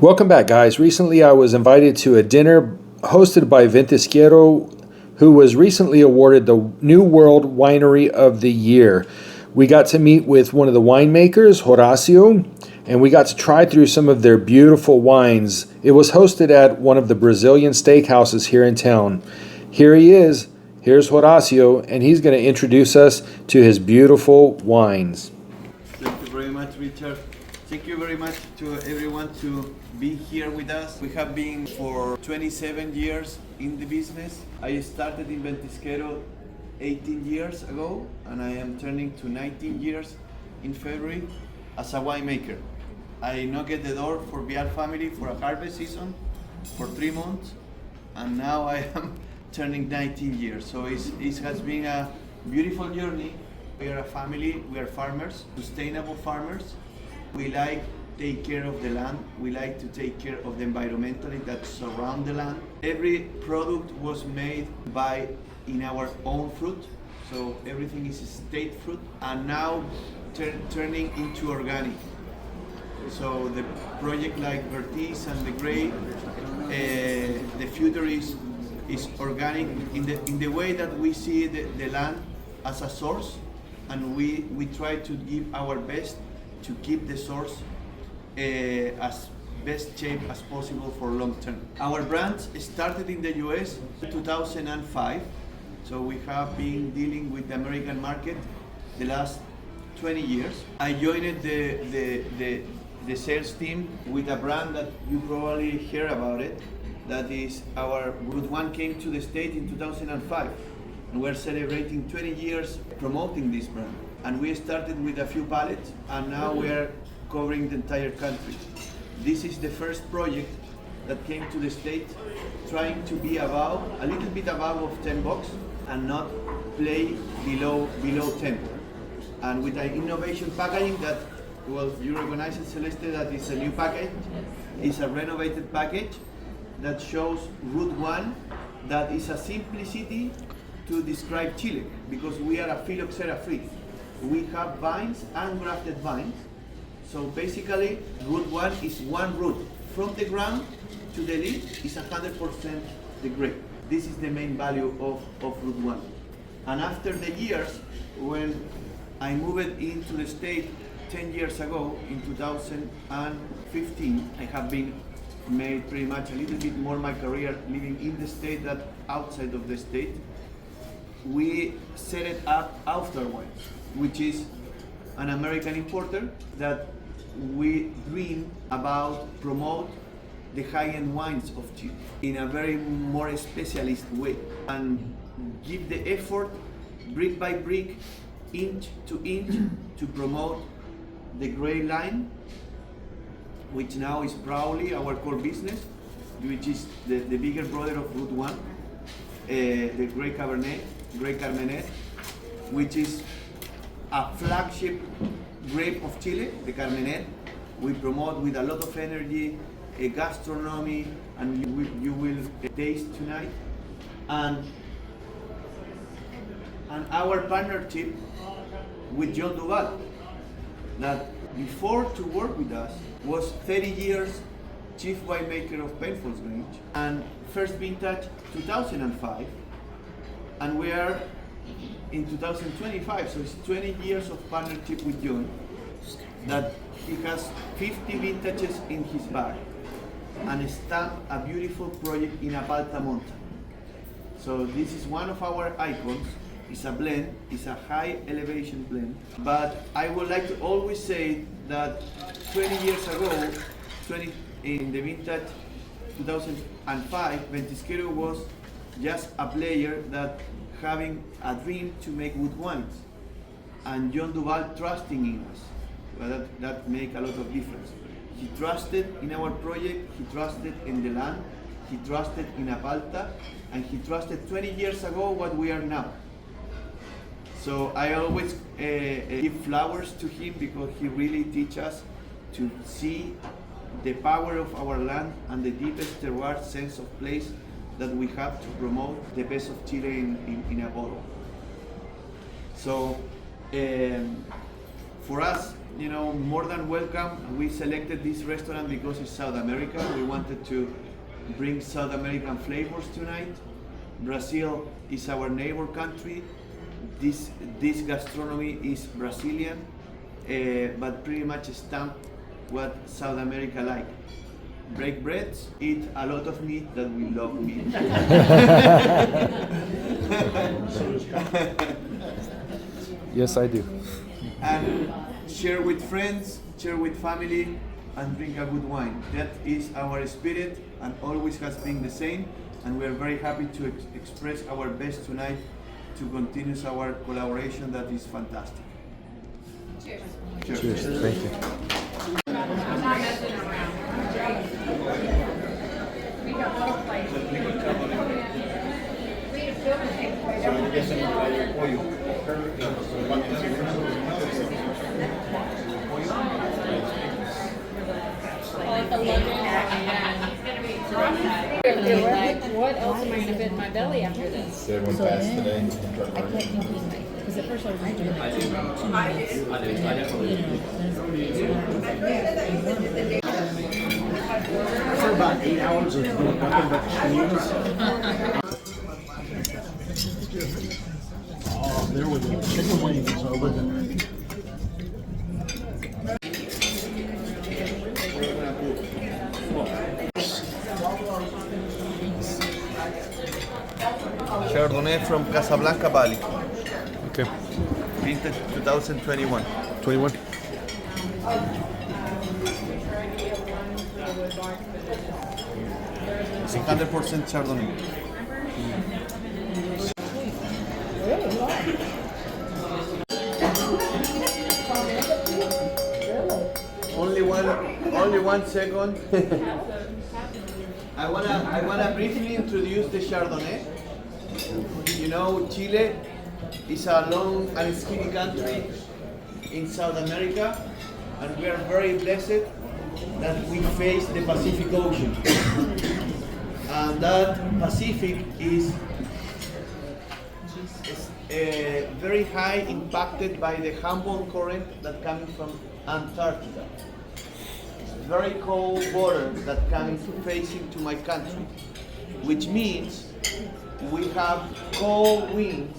Welcome back, guys. Recently, I was invited to a dinner hosted by Ventisquero, who was recently awarded the New World Winery of the Year. We got to meet with one of the winemakers, Horacio, and we got to try through some of their beautiful wines. It was hosted at one of the Brazilian steakhouses here in town. Here he is. Here's Horacio, and he's going to introduce us to his beautiful wines. Thank you very much, Richard. Thank you very much to everyone to be here with us. We have been for 27 years in the business. I started in Ventisquero 18 years ago, and I am turning to 19 years in February as a winemaker. I knocked at the door for Vial family for a harvest season for 3 months, and now I am turning 19 years. So it has been a beautiful journey. We are a family, we are farmers, sustainable farmers. We like take care of the land. We like to take care of the environmentally that surround the land. Every product was made in our own fruit. So everything is state fruit, and now turning into organic. So the project like Vertis and the Grape, the future is organic in the way that we see the land as a source, and we try to give our best to keep the source as best shape as possible for long term. Our brand started in the US in 2005, so we have been dealing with the American market the last 20 years. I joined the sales team with a brand that you probably hear about it. That is our Root One came to the state in 2005, and we're celebrating 20 years promoting this brand. And we started with a few pallets, and now we're covering the entire country. This is the first project that came to the state, trying to be above, a little bit above of $10 and not play below 10. And with an innovation packaging that, well, you recognize it, Celeste, that is a new package. It's a renovated package that shows Root One, that is a simplicity to describe Chile, because we are a phylloxera free. We have vines and grafted vines. So basically, Root One is one root. From the ground to the leaf is 100% the grape. This is the main value of Root One. And after the years, when I moved into the state 10 years ago, in 2015, I have been made pretty much a little bit more my career living in the state than outside of the state. We set it up After Wines, which is an American importer that we dream about promote the high-end wines of Chile in a very more specialist way, and give the effort brick by brick, inch to inch, to promote the gray line, which now is probably our core business, which is the bigger brother of Root One, the Grey Carmenet, which is a flagship grape of Chile, the Carmenet. We promote with a lot of energy, gastronomy, and you will taste tonight. And our partnership with John Duval, that before to work with us was 30 years chief winemaker of Penfolds Grange, and first vintage 2005, and we are in 2025, so it's 20 years of partnership with John, that he has 50 vintages in his bag, and stamped a beautiful project in a Palta Monta. So this is one of our icons. It's a blend, it's a high elevation blend, but I would like to always say that 20 years ago, in the vintage 2005, Ventisquero was just a player that having a dream to make good wines, and John Duval trusting in us. Well, that make a lot of difference. He trusted in our project, he trusted in the land, he trusted in Apalta, and he trusted 20 years ago what we are now. So I always give flowers to him, because he really teaches us to see the power of our land and the deepest terroir sense of place that we have to promote the best of Chile in a bottle. So for us, more than welcome. We selected this restaurant because it's South America. We wanted to bring South American flavors tonight. Brazil is our neighbor country. This gastronomy is Brazilian, but pretty much stamp what South America like. Break breads, eat a lot of meat, that we love meat. Yes, I do. And share with friends, share with family, and drink a good wine. That is our spirit and always has been the same. And we are very happy to express our best tonight to continue our collaboration that is fantastic. Cheers. Cheers. Thank you. What else am I going to fit in my belly after this? Did everyone pass today? I kept thinking, because at first I was doing it 2 minutes. For about 8 hours of doing nothing but cheese. Oh, there we go. Chicken wings over there. Chardonnay from Casablanca Valley, Okay. vintage 2021. 21. It's 100% Chardonnay. Only one second. I wanna briefly introduce the Chardonnay. Chile is a long and skinny country in South America, and we are very blessed that we face the Pacific Ocean. And that Pacific is very high impacted by the Humboldt current that comes from Antarctica. Very cold water that comes facing to my country, which means we have cold winds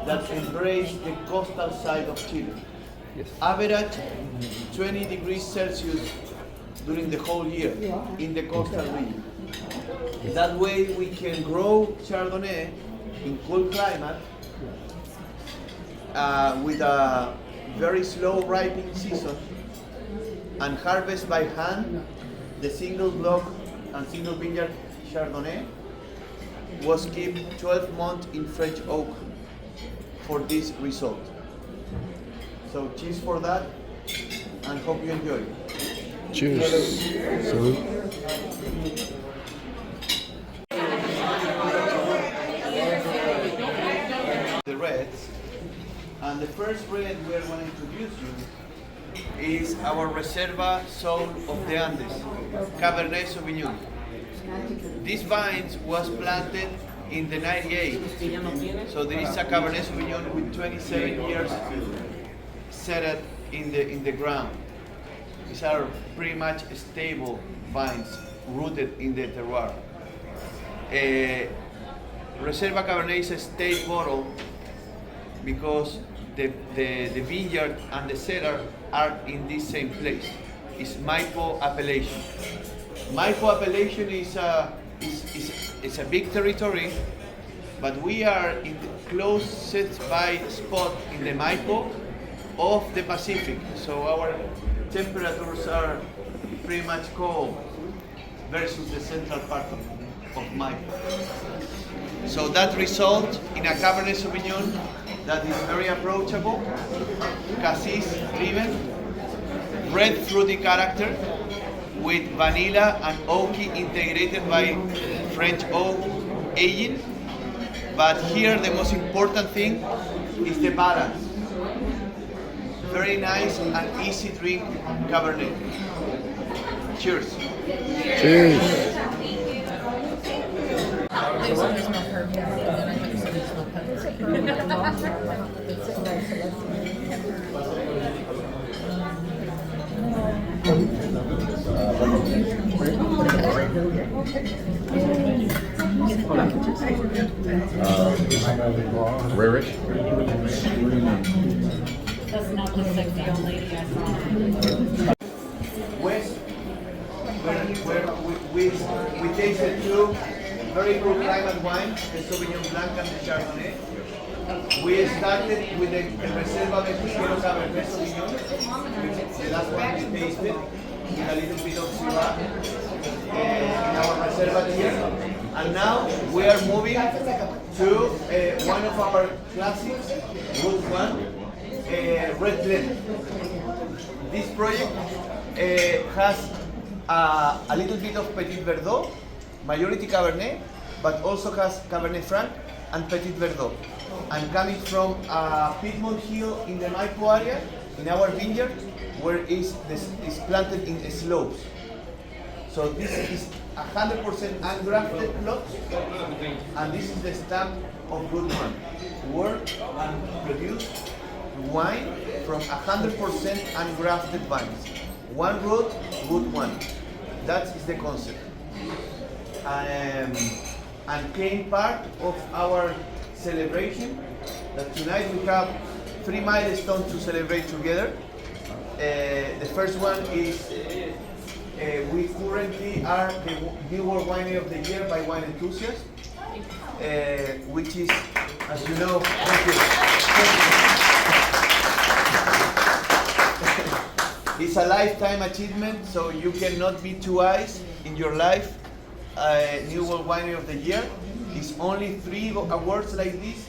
that embrace the coastal side of Chile. Yes. Average 20 degrees Celsius during the whole year in the coastal region. That way we can grow Chardonnay in cool climate with a very slow ripening season and harvest by hand the single block and single vineyard Chardonnay was kept 12 months in French oak for this result. So cheers for that and hope you enjoy. Cheers. Salute. The reds, and the first red we are going to introduce you is our Reserva Soul of the Andes, Cabernet Sauvignon. This vine was planted in the 98, so there is a Cabernet Sauvignon with 27 years set in the ground. These are pretty much stable vines rooted in the terroir. Reserva Cabernet is a state bottle because the vineyard and the cellar are in this same place. It's Maipo appellation. Maipo appellation is a big territory, but we are in the closest by spot in the Maipo of the Pacific. So our temperatures are pretty much cold versus the central part of Maipo. So that results in a Cabernet Sauvignon that is very approachable, cassis driven, red fruity character with vanilla and oaky integrated by French oak aging. But here the most important thing is the balance. Very nice and easy drink Cabernet. Cheers. Cheers. There's some that smell purple, and then I think some that smell peppery. Rarish. That's not the sexy old lady I saw. West, where we tasted two very cool climate wines, the Sauvignon Blanc and the Chardonnay. We started with the Reserva Ventisquero Cabernet Sauvignon, which the last one we tasted, with a little bit of Syrah in our Reserva here. And now we are moving to one of our classics, Route 1, Red Blend. This project has a little bit of Petit Verdot, majority Cabernet, but also has Cabernet Franc and Petit Verdot. And coming from Piedmont Hill in the Maipo area, in our vineyard, where is planted in slopes. So this is 100% ungrafted plots, and this is the stamp of good one. Work and produce wine from 100% ungrafted vines. One root, good one. That is the concept. And came part of our celebration. That tonight we have 3 milestones to celebrate together. The first one is we currently are the New World Winery of the Year by Wine Enthusiast, which is, as you know, it's a lifetime achievement, so you cannot be twice in your life New World Winery of the Year. It's only 3 awards like this: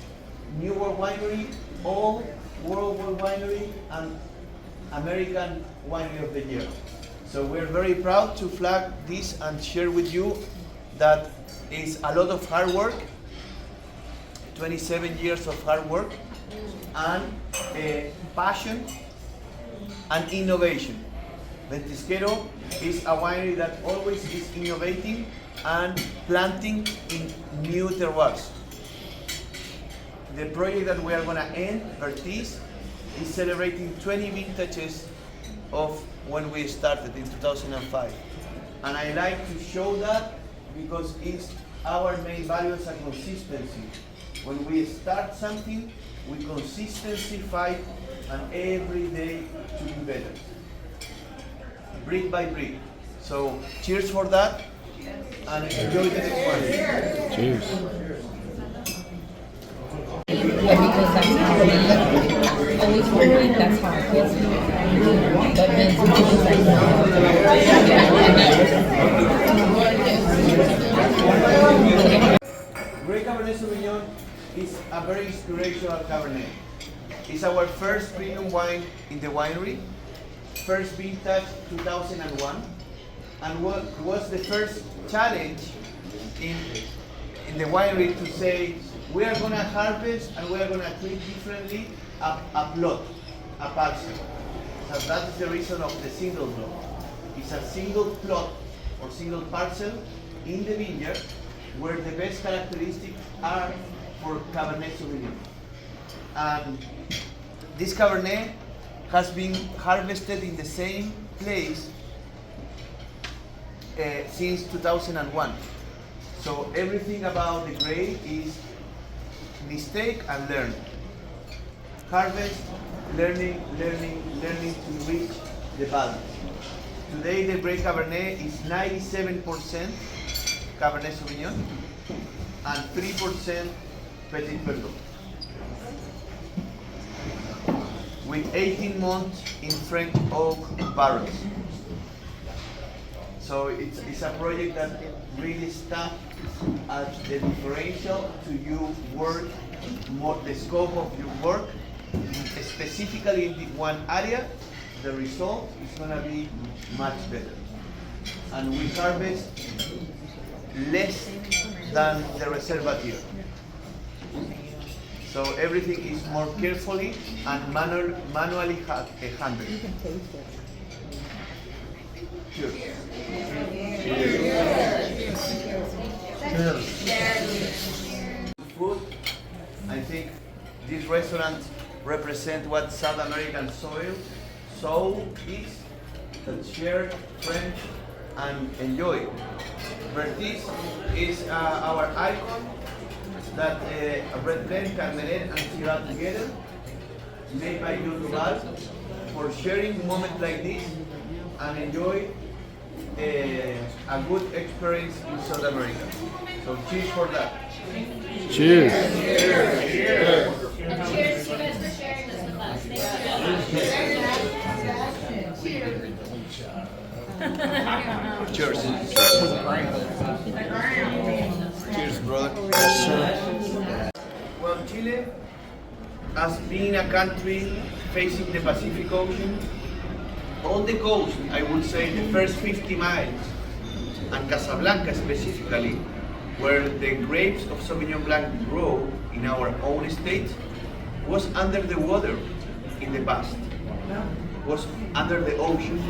New World Winery, All World Winery, and American Winery of the Year. So we're very proud to flag this and share with you that is a lot of hard work, 27 years of hard work, and passion and innovation. Ventisquero is a winery that always is innovating and planting in new terroirs. The project that we are going to end, Vertis, is celebrating 20 vintages of when we started in 2005. And I like to show that because it's our main values and consistency. When we start something, we consistently fight and every day to be better. Brick by brick. So cheers for that and enjoy the next one. Cheers. Yeah, because that's how we always work. That's how it is. But then sometimes Great Cabernet Sauvignon is a very inspirational Cabernet. It's our first premium wine in the winery, first vintage 2001, and was the first challenge in the winery to say we are going to harvest and we are going to treat differently a plot, a parcel. So that is the reason of the single plot. It's a single plot or single parcel in the vineyard where the best characteristics are for Cabernet Sauvignon. And this Cabernet has been harvested in the same place since 2001. So everything about the grape is mistake and learn. Harvest, learning to reach the balance. Today the Great Cabernet is 97% Cabernet Sauvignon and 3% Petit Verdot. With 18 months in French oak barrels. So it's a project that really stamps as the differential to you work, more the scope of your work, specifically in the one area, the result is going to be much better. And we harvest less than the reservoir. So everything is more carefully and manually handled. You can taste it. Cheers. Food. I think this restaurant represents what South American soul is, that share, friend, and enjoy. Vertis is our icon that red blend, Carmener, and Syrah together, made by Yoruba for sharing moments like this and enjoy a good experience in South America. So cheers for that. Cheers. Cheers, you guys, for sharing this with us. Thank you. Cheers. Cheers, brother. Well, Chile, as being a country facing the Pacific Ocean, on the coast, I would say the first 50 miles, and Casablanca specifically, where the grapes of Sauvignon Blanc grow in our own state, was under the water in the past, was under the ocean.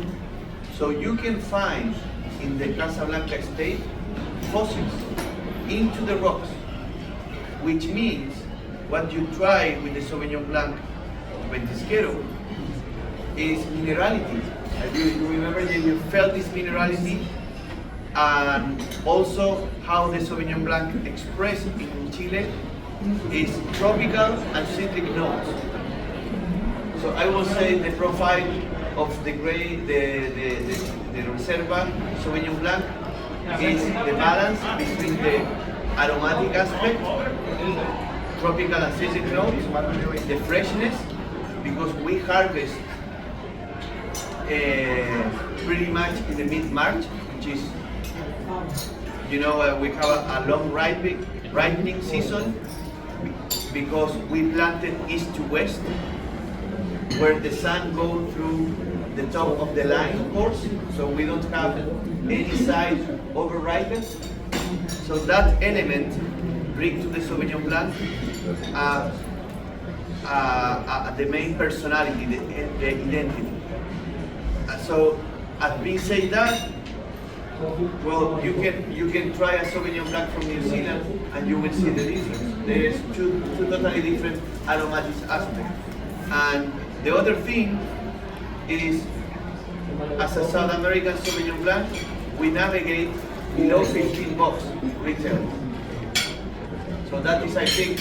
So you can find in the Casablanca state fossils into the rocks, which means what you try with the Sauvignon Blanc Ventisquero is minerality. You remember that you felt this minerality, and also how the Sauvignon Blanc expressed in Chile is tropical and citric notes. So I will say the profile of the Reserva Sauvignon Blanc is the balance between the aromatic aspect, tropical and citric notes, the freshness, because we harvest pretty much in the mid-March, which is, we have a long ripening season because we planted east to west, where the sun goes through the top of the line, of course, so we don't have any side over-ripened. So that element brings to the Sauvignon Blanc the main personality, the identity. So, as being said that, well, you can try a Sauvignon Blanc from New Zealand and you will see the difference. There is two totally different aromatic aspects. And the other thing is, as a South American Sauvignon Blanc, we navigate below $15 retail. So that is, I think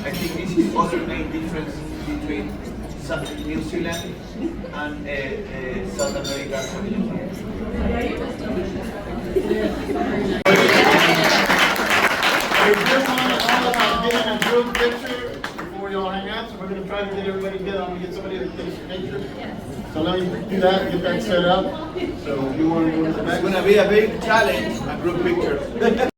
this is also the main difference between New Zealand and South America Sauvignon Blanc. If you want to get a group picture before you all hang out, so we're going to try to get everybody together. I'm going to get somebody to take a picture. So let me do that, get that set up. So if you want to go to the It's next. going to be a big challenge, a group picture.